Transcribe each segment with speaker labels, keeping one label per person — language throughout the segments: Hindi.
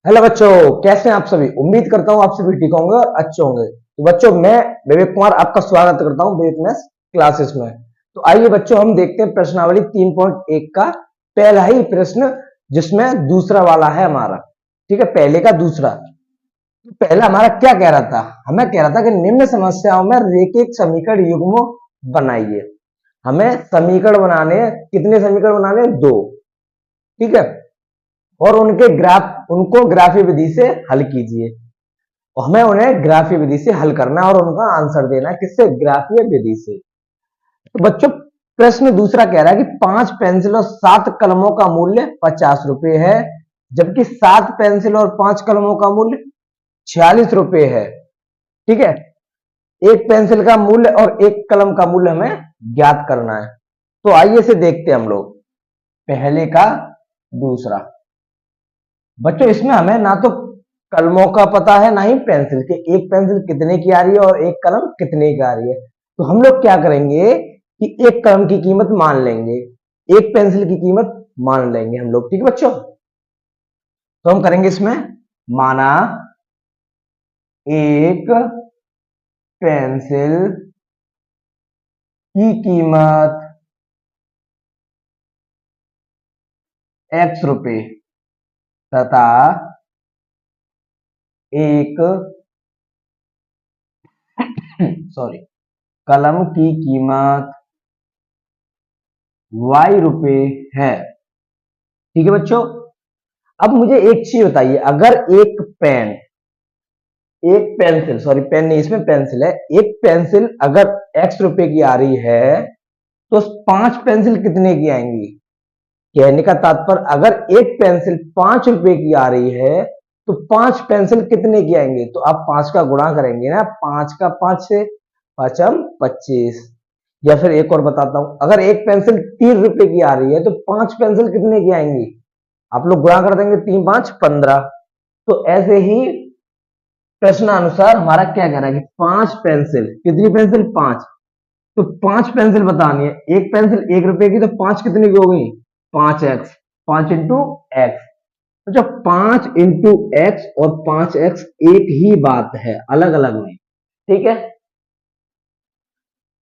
Speaker 1: हेलो बच्चों, कैसे हैं आप सभी। उम्मीद करता हूं आप सभी ठीक होंगे और अच्छे होंगे। तो बच्चों, मैं विवेक कुमार आपका स्वागत करता हूं विवेक मैथ्स क्लासेस में। तो आइए बच्चों, हम देखते हैं प्रश्नावली 3.1 का पहला ही प्रश्न, जिसमें दूसरा वाला है हमारा। ठीक है, पहले का दूसरा। तो पहला हमारा क्या कह रहा था, हमें कह रहा था कि निम्न समस्याओं में रेखिक समीकरण युग्म बनाइए। हमें समीकरण बनाने, कितने समीकरण बनाने, दो। ठीक है, और उनको ग्राफीय विधि से हल कीजिए। और हमें उन्हें ग्राफीय विधि से हल करना है और उनका आंसर देना है, किससे, ग्राफीय विधि से। तो बच्चों, प्रश्न दूसरा कह रहा है कि 5 पेंसिल और 7 कलमों का मूल्य 50 रुपए है, जबकि 7 पेंसिल और 5 कलमों का मूल्य 46 रुपए है। ठीक है, एक पेंसिल का मूल्य और एक कलम का मूल्य हमें ज्ञात करना है। तो आइए से देखते हैं हम लोग पहले का दूसरा। बच्चों, इसमें हमें ना तो कलमों का पता है, ना ही पेंसिल के, एक पेंसिल कितने की आ रही है और एक कलम कितने की आ रही है। तो हम लोग क्या करेंगे कि एक कलम की कीमत मान लेंगे, एक पेंसिल की कीमत मान लेंगे हम लोग। ठीक है बच्चों, तो हम करेंगे इसमें, माना एक पेंसिल की कीमत x रुपए तथा एक सॉरी कलम की कीमत y रुपए है। ठीक है बच्चों, अब मुझे एक चीज बताइए, अगर एक पेंसिल, सॉरी पेन नहीं, इसमें पेंसिल है, एक पेंसिल अगर x रुपए की आ रही है, तो 5 पेंसिल कितने की आएंगी। कहने का तात्पर्य, अगर एक पेंसिल 5 रुपए की आ रही है तो 5 पेंसिल कितने की आएंगे। तो आप 5 का गुणा करेंगे ना, 5 का 5 से, 5 25। या फिर एक और बताता हूं, अगर एक पेंसिल 3 रुपए की आ रही है तो 5 पेंसिल कितने की आएंगी। आप लोग गुणा कर देंगे, 3 5 15। तो ऐसे ही प्रश्नानुसार हमारा क्या कह रहा है कि 5 पेंसिल, कितनी पेंसिल, 5। तो 5 पेंसिल बतानी है, एक पेंसिल 1 रुपए की, तो 5 कितने की हो गई, 5x, 5 इंटू एक्स। तो जब 5 इंटू एक्स और 5x एक ही बात है, अलग अलग नहीं। ठीक है,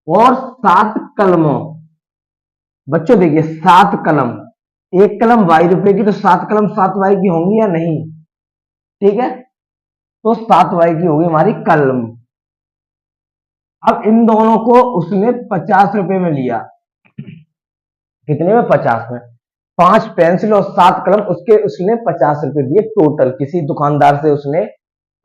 Speaker 1: और 7 कलमों, बच्चों देखिए 7 कलम, एक कलम y रुपए की, तो 7 कलम 7y की होंगी या नहीं। ठीक है, तो 7y की होगी हमारी कलम। अब इन दोनों को उसने 50 रुपए में लिया, कितने में, 50 में। 5 पेंसिल और 7 कलम, उसने 50 रुपए दिए टोटल। किसी दुकानदार से उसने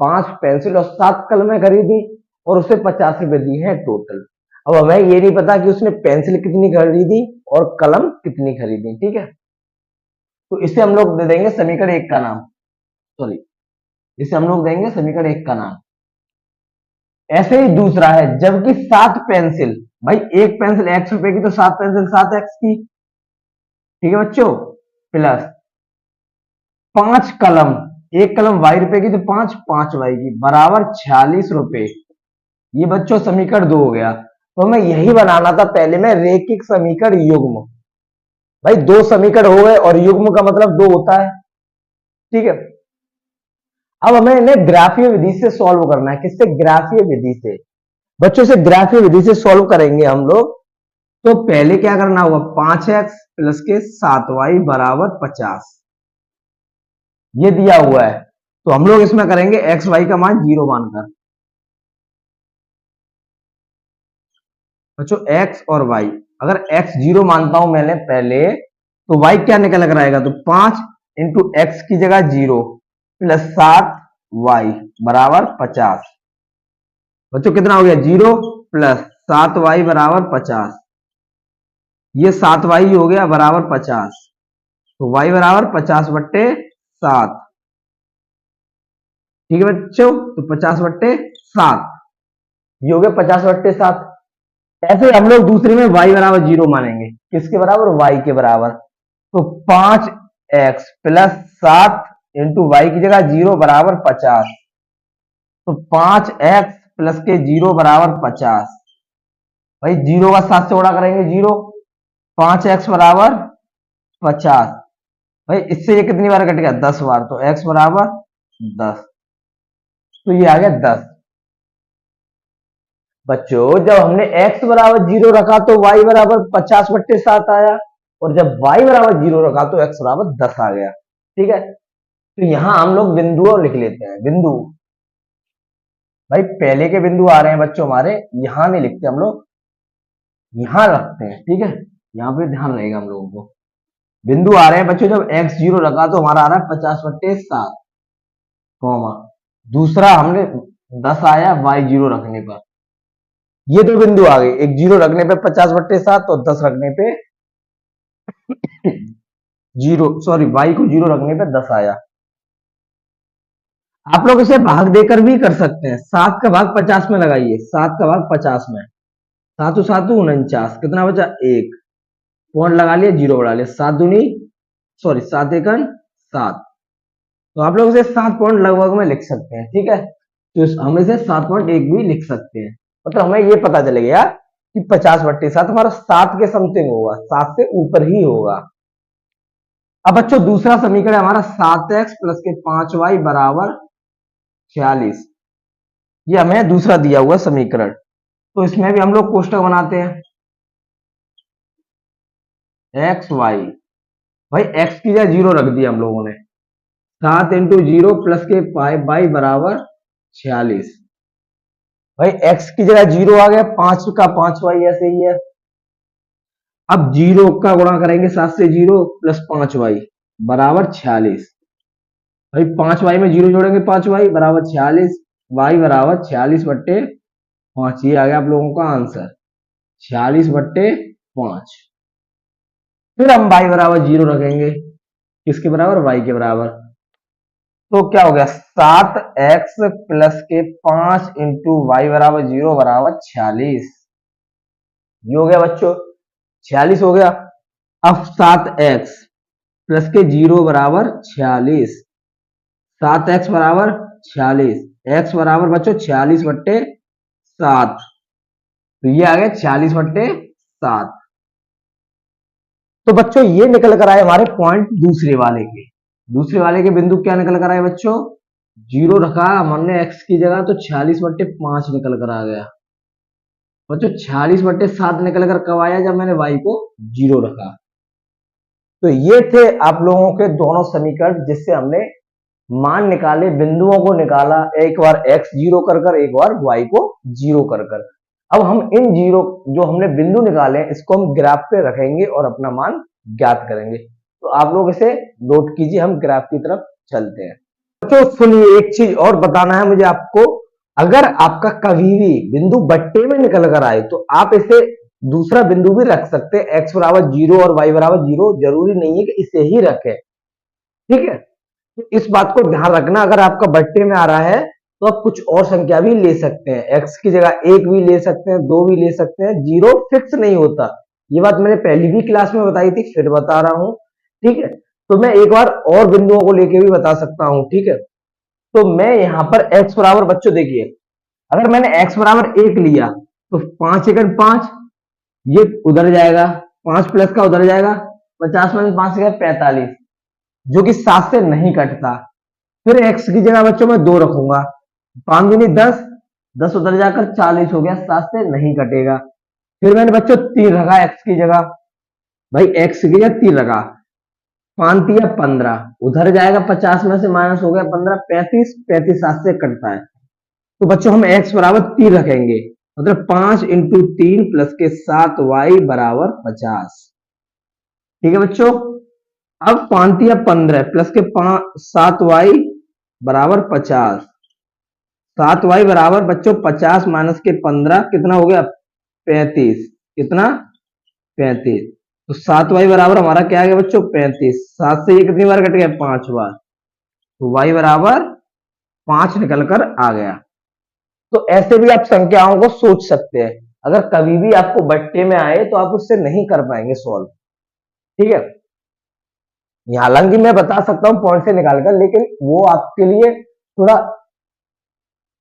Speaker 1: 5 पेंसिल और 7 कलमें खरीदी और उसे 50 रुपए दिए हैं टोटल। अब हमें ये नहीं पता कि उसने पेंसिल कितनी खरीदी और कलम कितनी खरीदी। ठीक है, तो इसे हम लोग दे देंगे समीकरण 1 का नाम, सॉरी, इसे हम लोग देंगे समीकरण 1 का नाम। ऐसे ही दूसरा है, जबकि 7 पेंसिल, भाई एक पेंसिल x रुपए की, तो 7 पेंसिल 7x की। ठीक है बच्चों, प्लस 5 कलम, एक कलम y रुपए की, तो 5 5y की, बराबर 46 रुपए। ये बच्चों समीकरण 2 हो गया। तो हमें यही बनाना था पहले में, रेखिक समीकरण युग्म। भाई दो समीकरण हो गए और युग्म का मतलब दो होता है। ठीक है, अब हमें इन्हें ग्राफीय विधि से सॉल्व करना है। किससे, ग्राफीय विधि से। बच्चों से ग्राफीय विधि से सॉल्व करेंगे हम लोग। तो पहले क्या करना होगा, 5x प्लस के 7y बराबर 50, ये दिया हुआ है। तो हम लोग इसमें करेंगे x y का मान 0 मानकर। बच्चों x और y, अगर x 0 मानता हूं मैंने पहले, तो y क्या निकल कर आएगा, तो 5 इंटू एक्स की जगह 0 प्लस 7y बराबर 50। बच्चों कितना हो गया, 0 प्लस 7y बराबर 50। ये 7y हो गया बराबर 50। तो y बराबर 50/7। ठीक है बच्चों, तो 50/7 ये हो गया 50/7। ऐसे हम लोग दूसरे में y बराबर 0 मानेंगे, किसके बराबर, y के बराबर। तो 5x प्लस 7 इंटू वाई की जगह 0 बराबर 50। तो 5x प्लस के 0 बराबर 50। भाई 0 का 7 से गुणा करेंगे 0, 5x बराबर 50। भाई इससे ये कितनी बार कटेगा, 10 बार। तो x बराबर 10। तो ये आ गया 10। बच्चों जब हमने x बराबर 0 रखा तो y बराबर 50/7 आया, और जब y बराबर 0 रखा तो x बराबर 10 आ गया। ठीक है, तो यहां हम लोग बिंदु लिख लेते हैं। बिंदु, भाई पहले के बिंदु आ रहे हैं बच्चों हमारे, यहां नहीं लिखते हम लोग, यहां रखते हैं। ठीक है, यहां पे ध्यान रहेगा हम लोगों को। बिंदु आ रहे हैं बच्चों, जब x 0 रखा तो हमारा आ रहा है 50/7, कॉमा दूसरा हमने 10 आया y 0 रखने पर। ये दो बिंदु आ गए, एक 0 रखने पे 50/7 और 10 रखने पे 0, सॉरी y को 0 रखने पे 10 आया। आप लोग इसे भाग देकर भी कर सकते हैं। 7 का भाग 50 में लगाइए, 7 का भाग 50 में, 7 7 49, कितना बचा 1, पॉइंट लगा लिया, 0 बढ़ा लिया, 7 दूनी, सॉरी 7 एकन 7। तो आप लोग इसे 7 पॉइंट लगभग में लिख सकते हैं। ठीक है, तो हम इसे 7.1 भी लिख सकते हैं। मतलब हमें ये पता चलेगा कि 50/7 हमारा 7 के समथिंग होगा, 7 से ऊपर ही होगा। अब बच्चों दूसरा समीकरण हमारा 7x प्लस के 5y बराबर 46, ये हमें दूसरा दिया हुआ समीकरण। तो इसमें भी हम लोग कोष्टक बनाते हैं, एक्स वाई, भाई x की जगह 0 रख दिया हम लोगों ने, 7 इंटू 0 प्लस के 5y बराबर 46। भाई x की जगह 0 आ गया, 5 का 5y ऐसे ही है। अब 0 का गुणा करेंगे 7 से, 0 प्लस 5y बराबर 46। भाई 5y में 0 जोड़ेंगे, 5y बराबर 46, y बराबर 46/5। ये आ गया आप लोगों का आंसर, 46/5। फिर हम y बराबर 0 रखेंगे, किसके बराबर, y के बराबर। तो क्या हो गया, 7x प्लस के 5 इंटू वाई बराबर 0 बराबर 46। ये हो गया बच्चों, 46 हो गया। अब 7x प्लस के 0 बराबर 46, 7x बराबर 46, x बराबर बच्चों 46/7। तो ये आ गया 46/7। तो बच्चों ये निकल कर आए हमारे पॉइंट दूसरे वाले के। दूसरे वाले के बिंदु क्या निकल कर आए बच्चों, 0 रखा हमने x की जगह तो 46/5 निकल कर आ गया। बच्चों 46/7 निकल कर कब आया, जब मैंने y को 0 रखा। तो ये थे आप लोगों के दोनों समीकरण जिससे हमने मान निकाले, बिंदुओं को निकाला, एक बार x 0 कर एक बार y को 0 कर। अब हम इन जीरो जो हमने बिंदु निकाले इसको हम ग्राफ पे रखेंगे और अपना मान ज्ञात करेंगे। तो आप लोग इसे नोट कीजिए, हम ग्राफ की तरफ चलते हैं। तो सुनिए, एक चीज और बताना है मुझे आपको, अगर आपका कभी भी बिंदु बट्टे में निकल कर आए तो आप इसे दूसरा बिंदु भी रख सकते हैं, x बराबर 0 और y बराबर 0, जरूरी नहीं है कि इसे ही रखें। ठीक है, तो इस बात को ध्यान रखना, अगर आपका बट्टे में आ रहा है तो आप कुछ और संख्या भी ले सकते हैं, x की जगह 1 भी ले सकते हैं, 2 भी ले सकते हैं, 0 फिक्स नहीं होता। ये बात मैंने पहली भी क्लास में बताई थी, फिर बता रहा हूं। ठीक है, तो मैं एक बार और बिंदुओं को लेके भी बता सकता हूं। ठीक है, तो मैं यहां पर x बराबर, बच्चों देखिए, अगर मैंने x बराबर 1 लिया तो 5 एकड़ 5, ये उधर जाएगा, 5 प्लस का उधर जाएगा, 50 में 5 से 45, जो कि 7 से नहीं कटता। फिर x की जगह बच्चों मैं 2 रखूंगा, 5 दूनी 10, 10 उधर जाकर 40 हो गया, 7 से नहीं कटेगा। फिर मैंने बच्चों 3 रखा x की जगह, भाई x की जगह 3 रखा, 5 3 15, उधर जाएगा, 50 में से माइनस हो गया 15, 35, 35 7 से कटता है। तो बच्चों हम x बराबर 3 रखेंगे, मतलब 5 इंटू 3 प्लस के 7y बराबर 50। ठीक है बच्चों, अब 5 3 15 प्लस के 7y बराबर 50, 7y बराबर बच्चों 50 माइनस के 15 कितना हो गया 35, कितना 35। तो 7y बराबर हमारा क्या आ गया बच्चों 35, 7 से ये कितनी बार कट गया 5 बार, तो y बराबर 5 निकल कर आ गया। तो ऐसे भी आप संख्याओं को सोच सकते हैं, अगर कभी भी आपको बट्टे में आए तो आप उससे नहीं कर पाएंगे सॉल्व। ठीक है, हालांकि मैं बता सकता हूं पॉइंट से निकालकर, लेकिन वो आपके लिए थोड़ा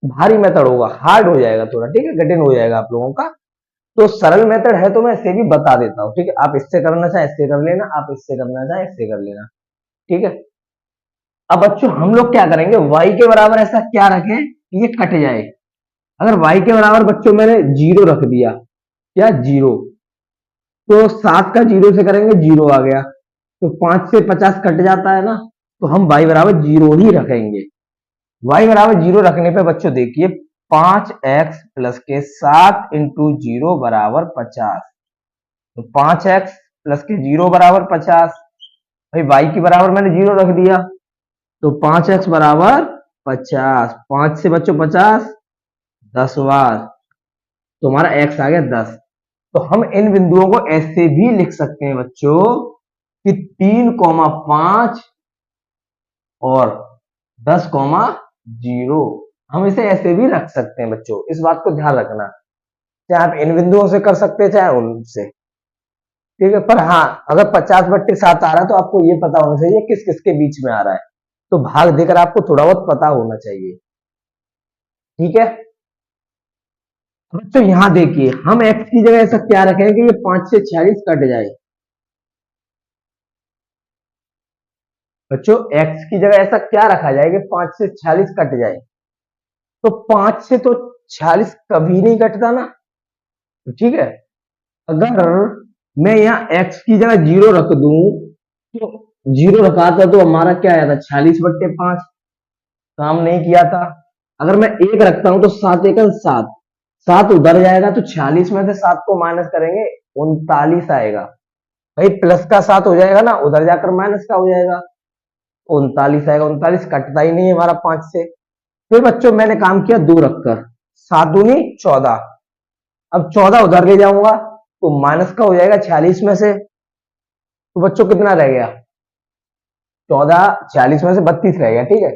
Speaker 1: भारी मेथड होगा, हार्ड हो जाएगा थोड़ा, ठीक है, कठिन हो जाएगा आप लोगों का। तो सरल मेथड है तो मैं इसे भी बता देता हूं। ठीक है, आप इससे करना चाहे इससे कर लेना, आप इससे करना चाहे इससे कर लेना। ठीक है, अब बच्चों हम लोग क्या करेंगे, y के बराबर ऐसा क्या रखें कि ये कट जाए। अगर y के बराबर बच्चों मैंने जीरो रख दिया, क्या जीरो, तो 7 का जीरो से करेंगे जीरो आ गया, तो 5 से 50 कट जाता है ना, तो हम y बराबर जीरो ही रखेंगे। y बराबर जीरो रखने पे बच्चों देखिए 5x प्लस के 7 इंटू जीरो बराबर 50, तो 5x प्लस के जीरो बराबर 50। भाई y की बराबर मैंने जीरो रख दिया, तो 5x बराबर 50, 5 से बच्चों 50, 10 बार, तो हमारा x आ गया 10। तो हम इन बिंदुओं को ऐसे भी लिख सकते हैं बच्चों कि 3,5 और 10,0, हम इसे ऐसे भी रख सकते हैं बच्चों, इस बात को ध्यान रखना। चाहे आप इन बिंदुओं से कर सकते हैं चाहे उनसे, ठीक है। पर हाँ, अगर 50/7 आ रहा है तो आपको ये पता होना चाहिए किस किस के बीच में आ रहा है, तो भाग देकर आपको थोड़ा बहुत पता होना चाहिए, ठीक है। बच्चों यहां देखिए हम x की जगह ऐसा क्या रखें कि ये 5 से 46 कट जाए। बच्चों x की जगह ऐसा क्या रखा जाए कि 5 से 46 कट जाए, तो 5 से तो 46 कभी नहीं कटता ना, तो ठीक है। अगर मैं यहाँ x की जगह जीरो रख दूं, तो जीरो रखा था तो हमारा क्या आया था 46/5, काम नहीं किया था। अगर मैं एक रखता हूं तो 7 एकम 7, 7 उधर जाएगा तो 46 में से 7 को माइनस करेंगे 39 आएगा। भाई प्लस का 7 हो जाएगा ना, उधर जाकर माइनस का हो जाएगा, 39 आएगा, 39 कटता ही नहीं है हमारा 5 से। फिर बच्चों मैंने काम किया 2 रखकर, 7 दूनी 14, अब 14 उधर ले जाऊंगा तो माइनस का हो जाएगा 46 में से, तो बच्चों कितना रह गया 14, 46 में से 32 रह गया, ठीक है।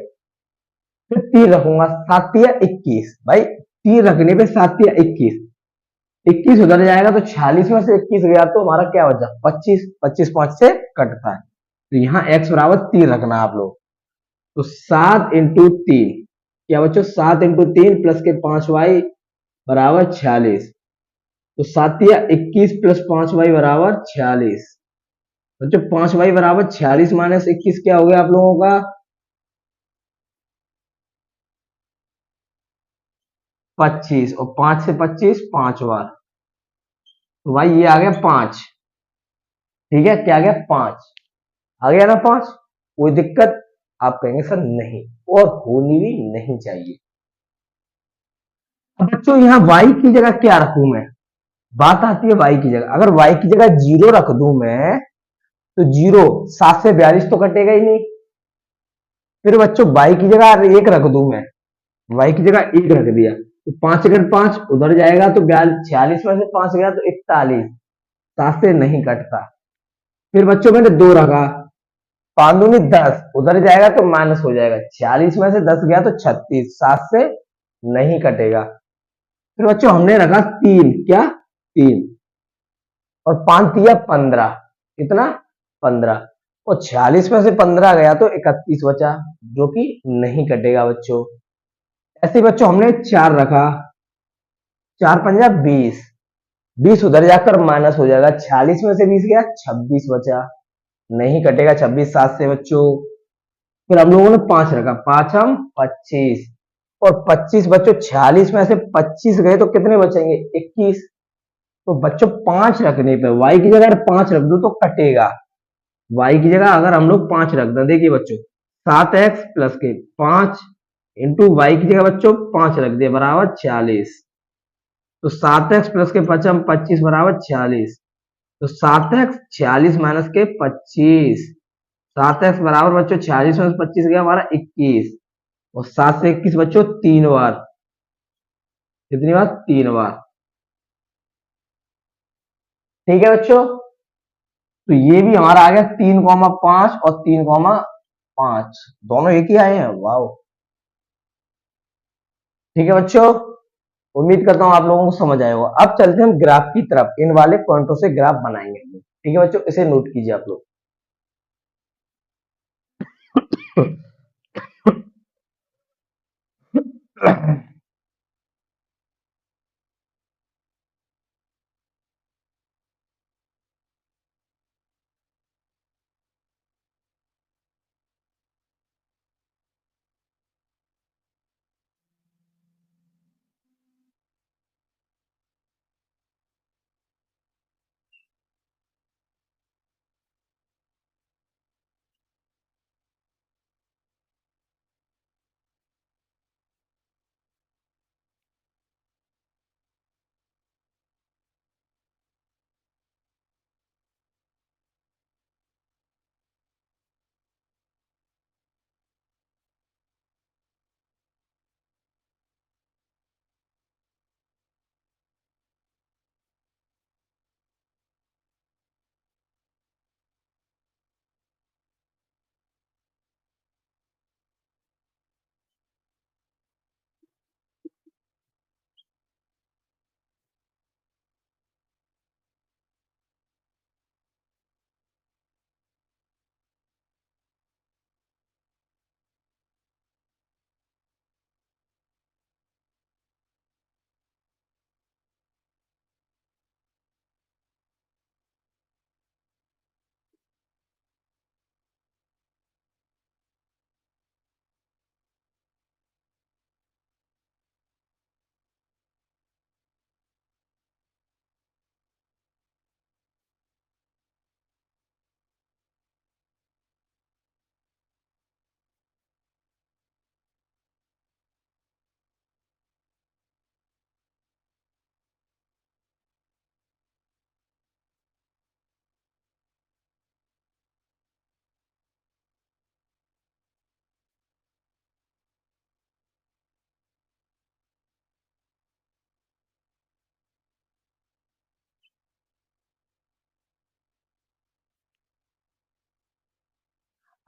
Speaker 1: फिर 3 रखूंगा, 7 या 21, भाई 3 रखने पे 7 या 21, 21 उधर जाएगा तो 46 में से 21 गया तो हमारा क्या बचा 25, 25 5 से कटता है, तो यहाँ x बराबर 3 रखना आप लोग। तो 7 इंटू 3, क्या बच्चों 7 इंटू 3 प्लस के 5y बराबर 46, तो 7 या 21 प्लस 5y बराबर 46। बच्चों 5y बराबर 46 माइनस 21 क्या हो गया आप लोगों का 25, और 5 से 25 5 बार, तो भाई ये आ गया 5, ठीक है। क्या आ गया 5, आ गया ना 5, कोई दिक्कत, आप कहेंगे सर नहीं, और होनी भी नहीं चाहिए। अब बच्चों यहाँ y की जगह क्या रखूं मैं, बात आती है y की जगह, अगर y की जगह जीरो रख दूं मैं, तो जीरो 7 से 42 तो कटेगा ही नहीं। फिर बच्चों y की जगह एक रख दूं मैं, y की जगह एक रख दिया तो 5 5 उधर जाएगा तो 46 में से 5 गया तो 41, 7 से नहीं कटता। फिर बच्चों मैंने 2 रखा, 5 दूनी 10 उधर जाएगा तो माइनस हो जाएगा, 46 में से 10 गया तो 36, 7 से नहीं कटेगा। फिर बच्चों हमने रखा 3, क्या 3, और 5 या 15, कितना 15, और 46 में से 15 गया तो 31 बचा, जो कि नहीं कटेगा बच्चों। ऐसे ही बच्चों हमने 4 रखा, 4 5 या 20, 20 उधर जाकर माइनस हो जाएगा, 46 में से 20 गया 26 बचा, नहीं कटेगा 26 7 से बच्चों। फिर हम लोगों ने 5 रखा, 5 हम 25, और 25 बच्चों 46 में से 25 गए तो कितने बचेंगे 21, तो बच्चों 5 रखने पे y की जगह अगर 5 रख दो तो कटेगा। y की जगह अगर हम लोग 5 रख दें, देखिए बच्चों 7x प्लस के 5 इंटू वाई की जगह बच्चों 5 रख दिया बराबर 46, तो 7x प्लस के 25 बराबर 46, तो 7x 46 माइनस के 25, 7x बराबर बच्चों 46 में 25 गया हमारा 21, और 7 से 21 बच्चों 3 बार, कितनी बार 3 बार, ठीक है बच्चों। तो ये भी हमारा आ गया 3,5 और 3,5, दोनों एक ही आए हैं, वाह। ठीक है बच्चों, उम्मीद करता हूं आप लोगों को समझ आया होगा। अब चलते हैं हम ग्राफ की तरफ, इन वाले पॉइंटों से ग्राफ बनाएंगे हम लोग। ठीक है बच्चों, इसे नोट कीजिए आप लोग।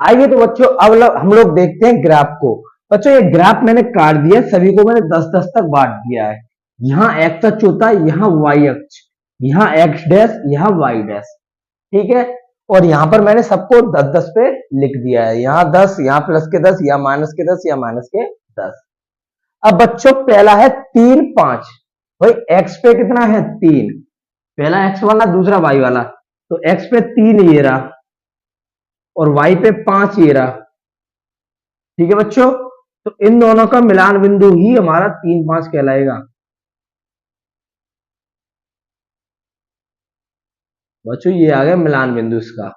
Speaker 1: आइए तो बच्चों अब हम लोग देखते हैं ग्राफ को। बच्चों ये ग्राफ मैंने काट दिया, सभी को मैंने 10-10 तक बांट दिया है। यहाँ एक्स अक्ष होता है, यहाँ वाई अक्ष, यहाँ एक्स डैश, यहाँ वाई डैश, ठीक है। और यहाँ पर मैंने सबको 10-10 पे लिख दिया है, यहाँ 10, यहाँ प्लस के 10, यहाँ माइनस के 10, यहाँ माइनस के 10। अब बच्चों पहला है 3, 5। भाई एक्स पे कितना है 3, पहला एक्स वाला दूसरा वाई वाला, तो एक्स पे 3 ये रहा और वाई पे 5 ये रहा, ठीक है बच्चों। तो इन दोनों का मिलान बिंदु ही हमारा 3, 5 कहलाएगा। बच्चों ये आ गया मिलान बिंदु इसका।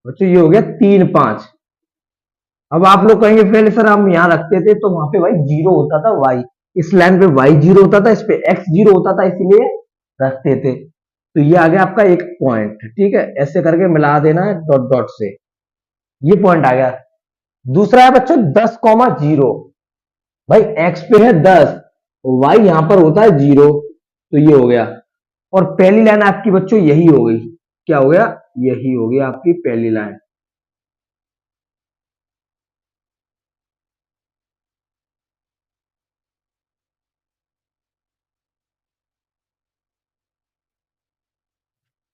Speaker 1: बच्चों ये हो गया 3, 5। अब आप लोग कहेंगे पहले सर हम यहां रखते थे तो वहां पे भाई जीरो होता था, वाई इस लाइन पे वाई जीरो होता था, इस पे एक्स जीरो होता था, इसीलिए रखते थे। तो ये आ गया आपका एक पॉइंट, ठीक है, ऐसे करके मिला देना है डॉट डॉट से, ये पॉइंट आ गया। दूसरा है बच्चों 10,0। भाई एक्स पे है 10, वाई यहां पर होता है 0, तो ये हो गया। और पहली लाइन आपकी बच्चों यही हो गई, क्या हो गया, यही हो गई आपकी पहली लाइन।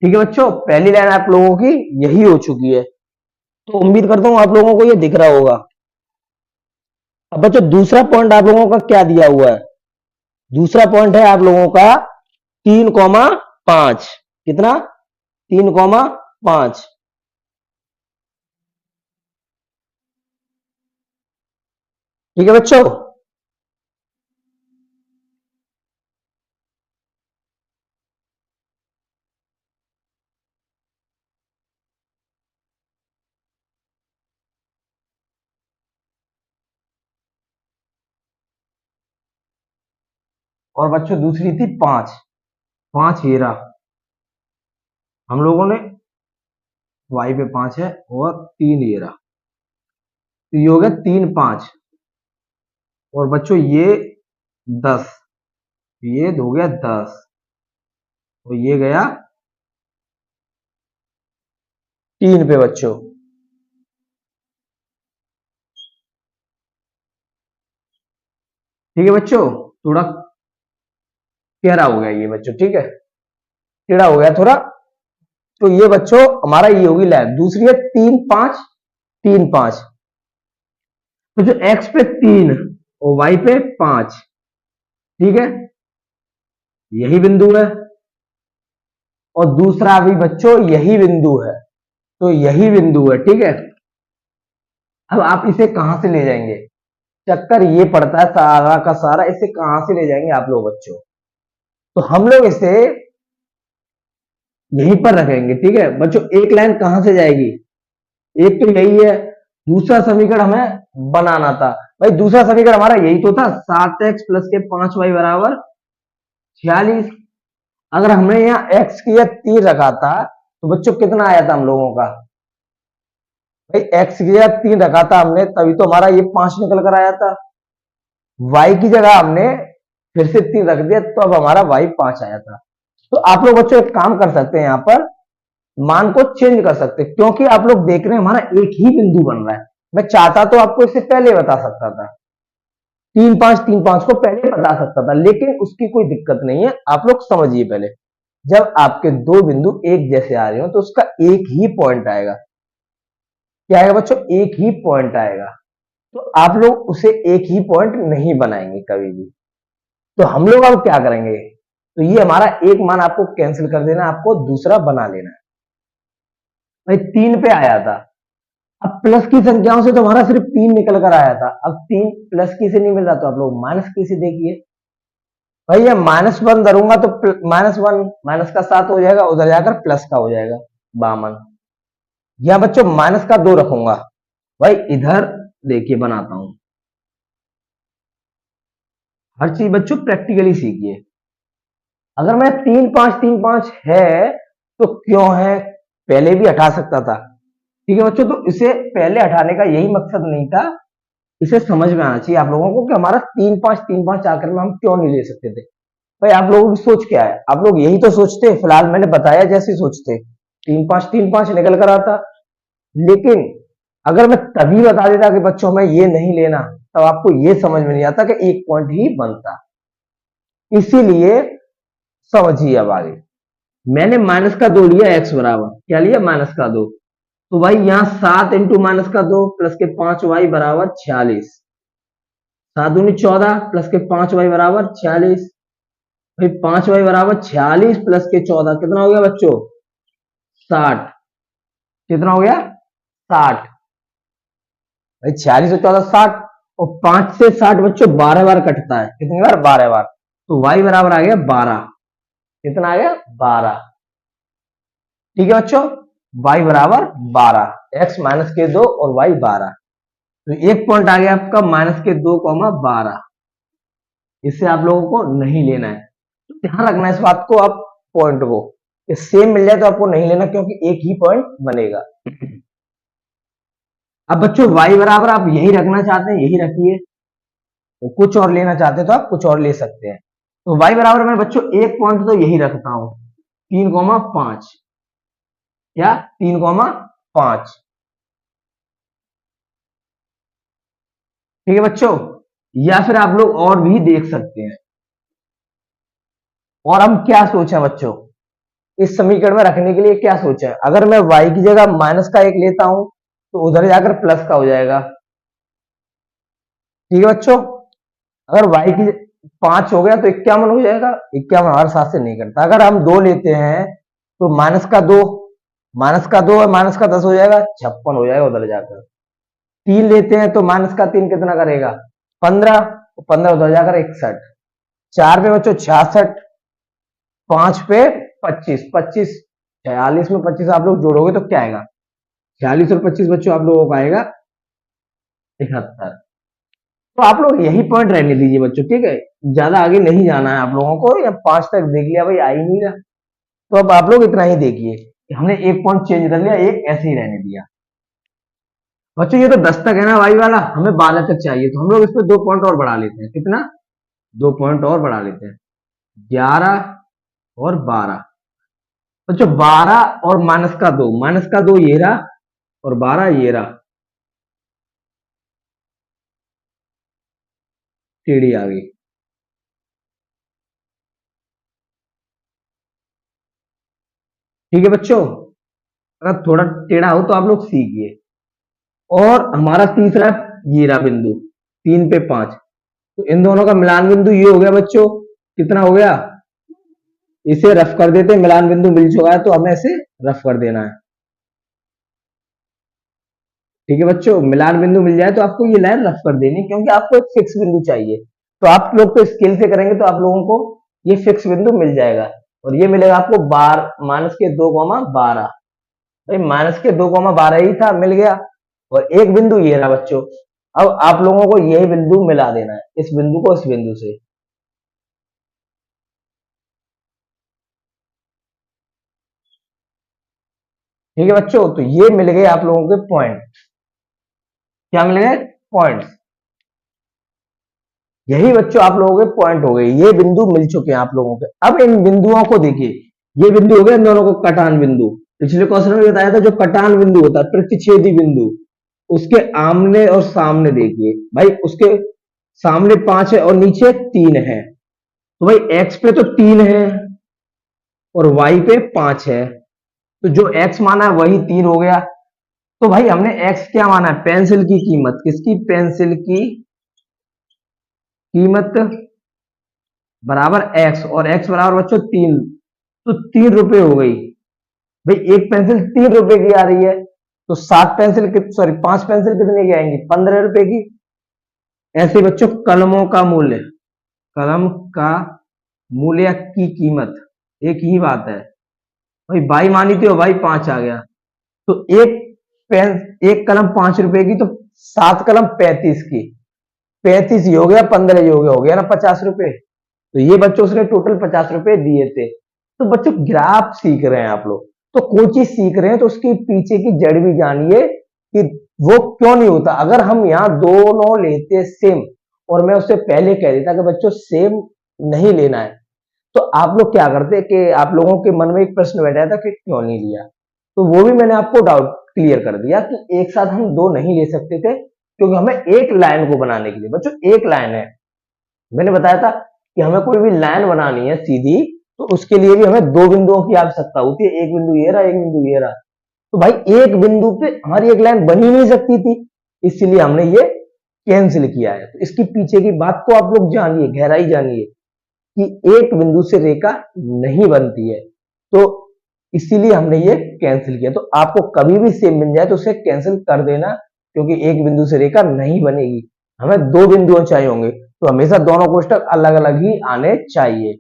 Speaker 1: ठीक है बच्चों, पहली लाइन आप लोगों की यही हो चुकी है, तो उम्मीद करता हूं आप लोगों को ये दिख रहा होगा। अब बच्चों दूसरा पॉइंट आप लोगों का क्या दिया हुआ है, दूसरा पॉइंट है आप लोगों का 3,5। कितना, 3,5। ठीक है बच्चों। और बच्चों दूसरी थी 5, 5 ये रहा, हम लोगों ने वाई पे 5 है और 3 ये रहा, तो ये हो गया 3, 5। और बच्चों ये 10, ये हो गया 10, तो ये गया 3 पे बच्चों। ठीक है बच्चों, थोड़ा टेढ़ा हो गया ये बच्चों, ठीक है, टेढ़ा हो गया थोड़ा। तो ये बच्चों हमारा ये होगी लाइन। दूसरी है 3, 5, 3, 5। तो जो एक्स पे 3 और वाई पे 5, ठीक है, यही बिंदु है। और दूसरा भी बच्चों यही बिंदु है, तो यही बिंदु है, ठीक है। अब आप इसे कहां से ले जाएंगे, चक्कर ये पड़ता है सारा का सारा, इसे कहां से ले जाएंगे आप लोग बच्चों, तो हम लोग इसे यहीं पर रखेंगे, ठीक है बच्चों। एक लाइन कहां से जाएगी, एक तो यही है, दूसरा समीकरण हमें बनाना था। भाई दूसरा समीकरण हमारा यही तो था, 7x प्लस के 5y बराबर 46। अगर हमने यहाँ x की 3 रखा था तो बच्चों कितना आया था हम लोगों का, भाई x की 3 रखा था हमने, तभी तो हमारा ये 5 निकल कर आया था। y की जगह हमने फिर से 3 रख दिया, तो अब हमारा y 5 आया था। तो आप लोग बच्चों एक काम कर सकते हैं, यहाँ पर मान को चेंज कर सकते हैं, क्योंकि आप लोग देख रहे हैं हमारा एक ही बिंदु बन रहा है। मैं चाहता तो आपको इससे पहले बता सकता था, 3, 5, 3, 5 को पहले बता सकता था, लेकिन उसकी कोई दिक्कत नहीं है। आप लोग समझिए पहले, जब आपके दो बिंदु एक जैसे आ रहे हो तो उसका एक ही पॉइंट आएगा, क्या आएगा बच्चों, एक ही पॉइंट आएगा। तो आप लोग उसे एक ही पॉइंट नहीं बनाएंगे कभी भी। तो हम लोग अब क्या करेंगे, तो ये हमारा एक मान आपको कैंसिल कर देना, आपको दूसरा बना लेना है। भाई 3 पे आया था, अब प्लस की संख्याओं से तो हमारा सिर्फ 3 निकल कर आया था, अब 3 प्लस की से नहीं मिल रहा, तो आप लोग माइनस की से देखिए। भाई ये -1 धरूंगा तो -1 माइनस का 7 हो जाएगा, उधर जाकर प्लस का हो जाएगा 52। या बच्चों माइनस का 2 रखूंगा, भाई इधर देखिए बनाता हूं। हर चीज बच्चों प्रैक्टिकली सीखिए। अगर मैं 3, 5, 3, 5 है तो क्यों है, पहले भी हटा सकता था, ठीक है बच्चों। तो इसे पहले हटाने का यही मकसद नहीं था, इसे समझ में आना चाहिए आप लोगों को कि हमारा 3, 5, 3, 5 आकर में हम क्यों नहीं ले सकते थे। भाई आप लोगों की सोच क्या है, आप लोग यही तो सोचते, फिलहाल मैंने बताया जैसे सोचते, 3 5 निकल कर आता। लेकिन अगर मैं तभी बता देता कि बच्चों में ये नहीं लेना, तब आपको ये समझ में नहीं आता कि एक पॉइंट ही बनता। इसीलिए समझिए अब आगे। मैंने माइनस का 2 लिया, एक्स बराबर क्या लिया, -2। तो भाई यहाँ 7 इंटू -2 प्लस के 5y बराबर 46, 7 दूनी 14 प्लस के 5y बराबर 46। भाई 5y बराबर 46 प्लस के 14 कितना हो गया बच्चों, 60। कितना हो गया, 60। भाई 46 और 14 60, और 5 से 60 बच्चों 12 बार कटता है, कितनी बार, 12 बार। तो y बराबर आ गया 12। कितना आ गया, 12। ठीक है बच्चों, y बराबर 12, x -2 और y 12। तो एक पॉइंट आ गया आपका -2, 12। इससे आप लोगों को नहीं लेना है, तो ध्यान रखना इस बात को, आप पॉइंट को सेम मिल जाए तो आपको नहीं लेना, क्योंकि एक ही पॉइंट बनेगा। अब बच्चों y बराबर आप यही रखना चाहते हैं, यही रखिए, तो कुछ और लेना चाहते हैं तो आप कुछ और ले सकते हैं। तो y बराबर मैं बच्चों एक पॉइंट तो यही रखता हूं, 3,5। क्या, 3,5। ठीक है बच्चों, या फिर आप लोग और भी देख सकते हैं। और हम क्या सोचे बच्चों, इस समीकरण में रखने के लिए क्या सोचा है, अगर मैं y की जगह -1 लेता हूं तो उधर जाकर प्लस का हो जाएगा। ठीक है बच्चों, अगर y की 5 हो गया तो 51 हो जाएगा, 51 हमारे साथ से नहीं करता। अगर हम 2 लेते हैं तो -2 और -10 हो जाएगा, 56 हो जाएगा उधर जाकर। 3 लेते हैं तो -3 कितना करेगा, 15, 15 उधर जाकर 61। 4 पे बच्चों 66, 5 पे 25, 25 46 में 25 आप लोग जोड़ोगे तो क्या आएगा, 46 और 25 बच्चों आप लोगों को आएगा 71। तो आप लोग यही पॉइंट रहने दीजिए बच्चों, ठीक है, ज्यादा आगे नहीं जाना है आप लोगों को, या 5 तक देख लिया भाई, आ ही नहीं रहा, तो अब आप लोग इतना ही देखिए कि हमने एक पॉइंट चेंज कर लिया, एक ऐसे ही रहने दिया। बच्चों ये तो 10 तक है ना वाई वाला, हमें 12 तक चाहिए, तो हम लोग इस पर 2 पॉइंट और बढ़ा लेते हैं। कितना, 2 पॉइंट और बढ़ा लेते हैं, 11 और 12। बच्चों 12 और -2 ये रहा, और 12 ये रहा, टेढ़ी आ गई। ठीक है बच्चों, अगर थोड़ा टेढ़ा हो तो आप लोग सीखिए। और हमारा तीसरा ये रहा बिंदु, 3 पे 5, तो इन दोनों का मिलान बिंदु ये हो गया बच्चों, कितना हो गया, इसे रफ कर देते हैं, मिलान बिंदु मिल चुका है तो हमें इसे रफ कर देना है। ठीक है बच्चों, मिलान बिंदु मिल जाए तो आपको ये लाइन रफ कर देनी, क्योंकि आपको एक फिक्स बिंदु चाहिए। तो आप लोग तो स्केल से करेंगे तो आप लोगों को ये फिक्स बिंदु मिल जाएगा, और ये मिलेगा आपको -2, 12। भाई -2, 12 ही था, मिल गया। और एक बिंदु ये रहा बच्चों, अब आप लोगों को यही बिंदु मिला देना है, इस बिंदु को इस बिंदु से। ठीक है बच्चों, तो ये मिल गए आप लोगों के पॉइंट। क्या मिल गए, पॉइंट। यही बच्चों आप लोगों के पॉइंट हो गए, ये बिंदु मिल चुके हैं आप लोगों के। अब इन बिंदुओं को देखिए, ये बिंदु हो गए इन दोनों को कटान बिंदु। पिछले क्वेश्चन में बताया था जो कटान बिंदु होता है, प्रतिच्छेदी बिंदु, उसके आमने और सामने देखिए भाई, उसके सामने 5 है और नीचे 3 है, तो भाई एक्स पे तो 3 है और वाई पे 5 है, तो जो एक्स माना है वही 3 हो गया। तो भाई हमने एक्स क्या माना है, पेंसिल की कीमत, किसकी, पेंसिल की कीमत बराबर एक्स, और एक्स बराबर बच्चों 3, तो 3 रुपए हो गई। भाई एक पेंसिल 3 रुपए की आ रही है, तो 5 पेंसिल कितने की आएंगी, 15 रुपए की। ऐसे बच्चों कलमों का मूल्य, कलम का मूल्य की कीमत एक ही बात है। भाई बाई मानी थी और भाई 5 आ गया, तो एक कलम 5 रुपए की, तो 7 कलम 35 की, 35 ही हो गया, 15 ही हो गया ना 50 रुपए। तो ये बच्चों उसने टोटल 50 रुपए दिए थे। तो बच्चों ग्राफ सीख रहे हैं आप लोग, तो कोई चीज सीख रहे हैं तो उसके पीछे की जड़ भी जानिए कि वो क्यों नहीं होता। अगर हम यहाँ दोनों लेते सेम, और मैं उससे पहले कह देता कि बच्चों सेम नहीं लेना है, तो आप लोग क्या करते कि आप लोगों के मन में एक प्रश्न बैठा था कि क्यों नहीं लिया, तो वो भी मैंने आपको डाउट क्लियर कर दिया कि एक साथ हम दो नहीं ले सकते थे, क्योंकि हमें एक लाइन को बनाने के लिए, बच्चों एक लाइन है, मैंने बताया था कि हमें कोई भी लाइन बनानी है सीधी, तो उसके लिए भी हमें दो बिंदुओं की आवश्यकता होती है, एक बिंदु ये रहा, एक बिंदु ये रहा। तो भाई एक बिंदु पे हमारी एक लाइन बन ही नहीं सकती थी, इसलिए हमने ये कैंसिल किया है। तो इसके पीछे की बात को आप लोग जानिए, गहराई जानिए कि एक बिंदु से रेखा नहीं बनती है, तो इसीलिए हमने ये कैंसिल किया। तो आपको कभी भी सेम मिल जाए तो उसे कैंसिल कर देना, क्योंकि एक बिंदु से रेखा नहीं बनेगी, हमें दो बिंदुओं चाहिए होंगे, तो हमेशा दोनों कोष्टक अलग अलग ही आने चाहिए।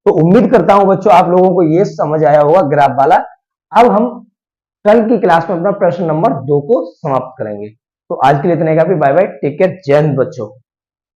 Speaker 1: तो उम्मीद करता हूं बच्चों आप लोगों को ये समझ आया होगा ग्राफ वाला। अब हम कल की क्लास में अपना प्रश्न नंबर 2 को समाप्त करेंगे। तो आज के लिए इतने काफी, बाय बाय, टेक केयर, जय हिंद बच्चों।